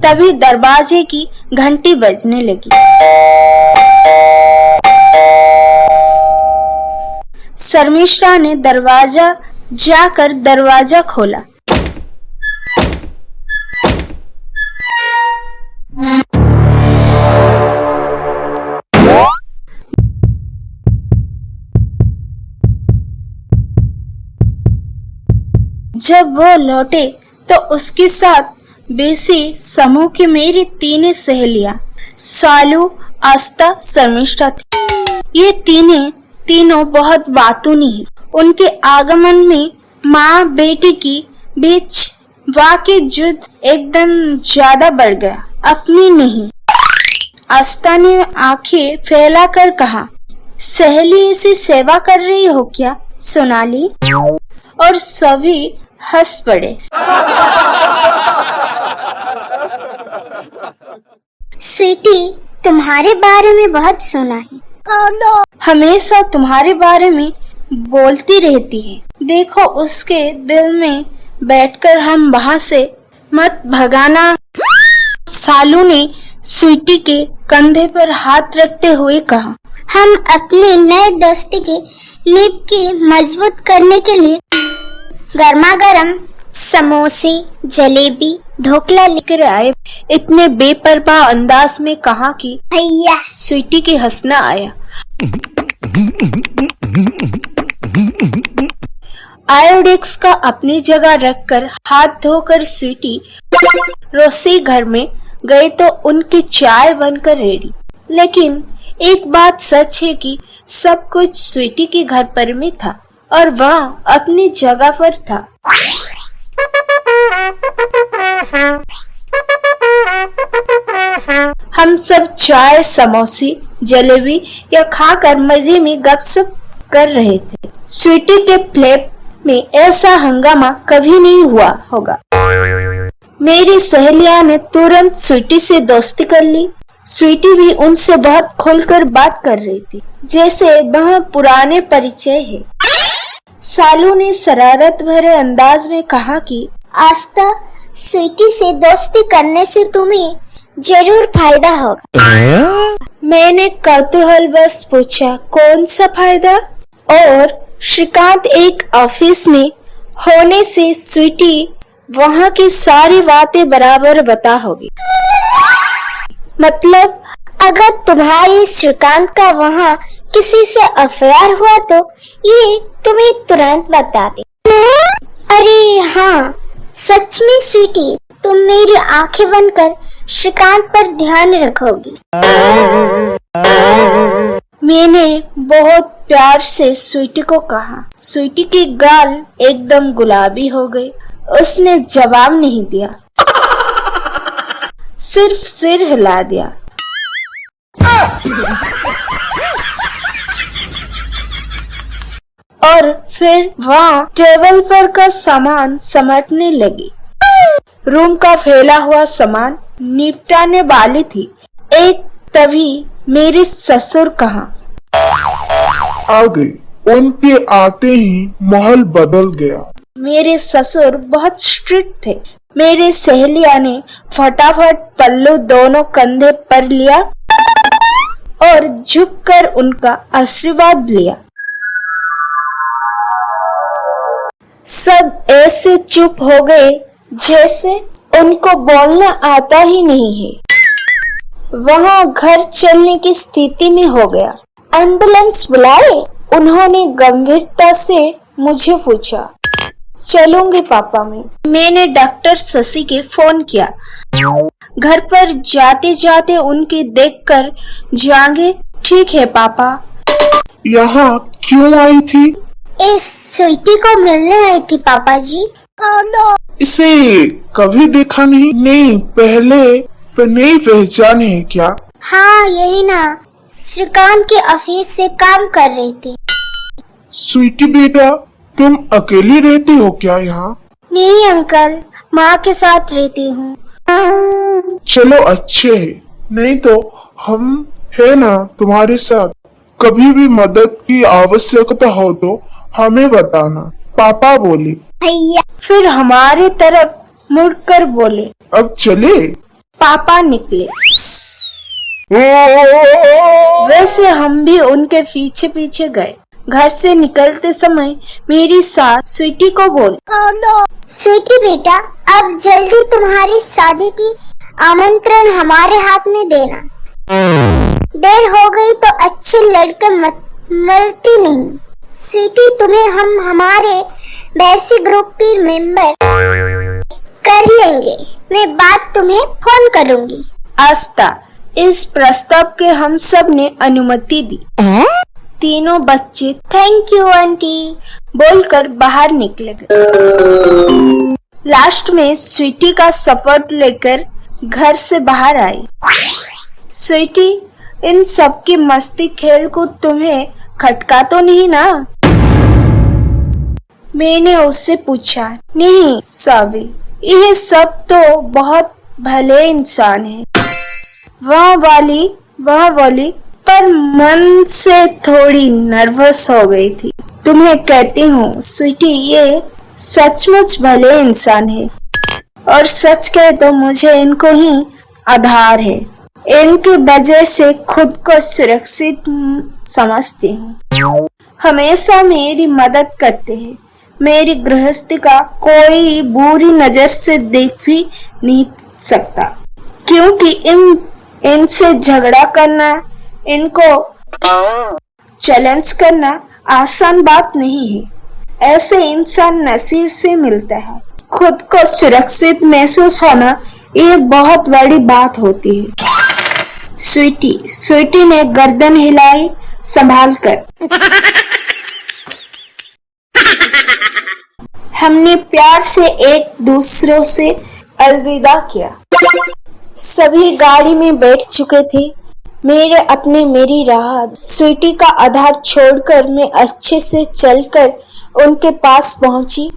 तभी दरवाजे की घंटी बजने लगी। शर्मिष्ठा ने जाकर दरवाजा खोला। जब वो लौटे तो उसके साथ बेसी समूह की मेरी तीनों सहेलियां सालू, आस्था, शर्मिष्ठा थी। ये तीनों बहुत बातूनी है। उनके आगमन में माँ बेटी की बीच वाकई युद्ध एकदम ज्यादा बढ़ गया। अपनी नहीं। आस्था ने आंखें फैलाकर कहा, सहेली ऐसी सेवा कर रही हो क्या सोनाली? और सभी हंस पड़े। स्वीटी, तुम्हारे बारे में बहुत सुना है। हमेशा तुम्हारे बारे में बोलती रहती है। देखो उसके दिल में बैठकर हम वहाँ से मत भगाना। सालू ने स्वीटी के कंधे पर हाथ रखते हुए कहा, हम अपने नए दोस्ती के नींव की मजबूत करने के लिए गर्मा गर्म समोसे, जलेबी, ढोकला लेकर आए। इतने बेपरवाह अंदाज में कहा कि भैया स्वीटी के हंसना आया। आयोडेक्स का अपनी जगह रखकर हाथ धोकर स्वीटी रसोई घर में गए तो उनकी चाय बनकर रेडी। लेकिन एक बात सच है कि सब कुछ स्वीटी के घर पर में था और वह अपनी जगह पर था। हम सब चाय, समोसे, जलेबी या खाकर मजे में गपशप कर रहे थे। स्वीटी के फ्लैट में ऐसा हंगामा कभी नहीं हुआ होगा। मेरी सहेलियां ने तुरंत स्वीटी से दोस्ती कर ली। स्वीटी भी उनसे बहुत खुलकर बात कर रही थी, जैसे वह पुराने परिचय है। सालू ने शरारत भरे अंदाज में कहा कि आस्था, स्वीटी से दोस्ती करने से तुम्हें जरूर फायदा होगा। मैंने कौतूहल बस पूछा, कौन सा फायदा? और श्रीकांत एक ऑफिस में होने से स्वीटी वहाँ की सारी बातें बराबर बता होगी। मतलब अगर तुम्हारी श्रीकांत का वहाँ किसी से अफेयर हुआ तो ये तुम्हें तुरंत बता दे। अरे हाँ, सच में स्वीटी, तुम मेरी आंखें बनकर श्रीकांत पर ध्यान रखोगी। मैंने बहुत प्यार से स्वीटी को कहा। स्वीटी की गाल एकदम गुलाबी हो गई। उसने जवाब नहीं दिया, सिर्फ सिर हिला दिया। और फिर वहाँ टेबल पर का सामान समेटने लगी। रूम का फैला हुआ सामान निपटाने वाली थी। तभी मेरे ससुर कहा, आ गई। उनके आते ही माहौल बदल गया। मेरे ससुर बहुत स्ट्रिक्ट थे। मेरी सहेलिया ने फटाफट पल्लू दोनों कंधे पर लिया और झुककर उनका आशीर्वाद लिया। सब ऐसे चुप हो गए जैसे उनको बोलना आता ही नहीं है। वहाँ घर चलने की स्थिति में हो गया। एम्बुलेंस बुलाए? उन्होंने गंभीरता से मुझे पूछा। चलूंगी पापा मैं। मैंने डॉक्टर शशि के फोन किया। घर पर जाते जाते उनके देखकर जाएंगे। ठीक है पापा। यहाँ क्यों आई थी? इस स्वीटी को मिलने आई थी पापा जी। इसे कभी देखा नहीं? नहीं, पहले नहीं पहचाने है क्या? हाँ यही ना, श्रीकांत के ऑफिस से काम कर रही थी। स्वीटी बेटा, तुम अकेली रहती हो क्या यहाँ? नहीं अंकल, माँ के साथ रहती हूँ। चलो अच्छे है, नहीं तो हम है ना तुम्हारे साथ। कभी भी मदद की आवश्यकता हो तो हमें बताना, पापा बोले। भैया फिर हमारे तरफ मुड़कर बोले। अब चले। पापा निकले। वैसे हम भी उनके पीछे पीछे गए। घर से निकलते समय मेरी सास स्वीटी को बोली, स्वीटी बेटा, अब जल्दी तुम्हारी शादी की आमंत्रण हमारे हाथ में देना। देर हो गई तो अच्छे लड़के मिलती नहीं। स्वीटी, तुम्हें हम हमारे बेसिक ग्रुप की मेंबर कर लेंगे। मैं बात तुम्हें फोन करूंगी। आस्था, इस प्रस्ताव के हम सब ने अनुमति दी। तीनों बच्चे थैंक यू आंटी बोलकर बाहर निकले गए। लास्ट में स्वीटी का सपोर्ट लेकर घर से बाहर आई। स्वीटी, इन सब की मस्ती खेल को तुम्हें खटका तो नहीं ना? मैंने उससे पूछा। नहीं सावी, ये सब तो बहुत भले इंसान हैं। वह वाली पर मन से थोड़ी नर्वस हो गई थी। तुम्हें कहती हूँ स्वीटी, ये सचमुच भले इंसान है और सच कहे तो मुझे इनको ही आधार है। इनकी वजह से खुद को सुरक्षित समझती हूँ। हमेशा मेरी मदद करते हैं। मेरी गृहस्थी का कोई बुरी नजर से देख भी नहीं सकता, क्योंकि इनसे झगड़ा करना, इनको चैलेंज करना आसान बात नहीं है। ऐसे इंसान नसीब से मिलता है। खुद को सुरक्षित महसूस होना ये बहुत बड़ी बात होती है। स्वीटी ने गर्दन हिलाई संभाल कर। हमने प्यार से एक दूसरों से अलविदा किया। सभी गाड़ी में बैठ चुके थे। मेरे अपने मेरी राह। स्वीटी का आधार छोड़कर मैं अच्छे से चलकर उनके पास पहुंची।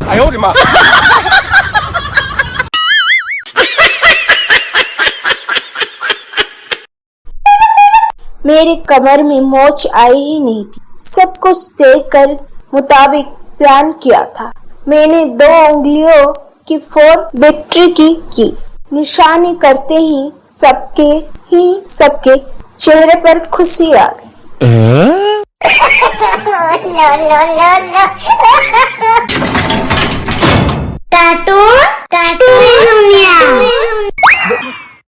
मेरे कमर में मोच आई ही नहीं थी। सब कुछ देखकर मुताबिक प्लान किया था। मैंने 2 उंगलियों की 4 विक्ट्री की निशानी करते ही सबके चेहरे पर खुशी आ गई।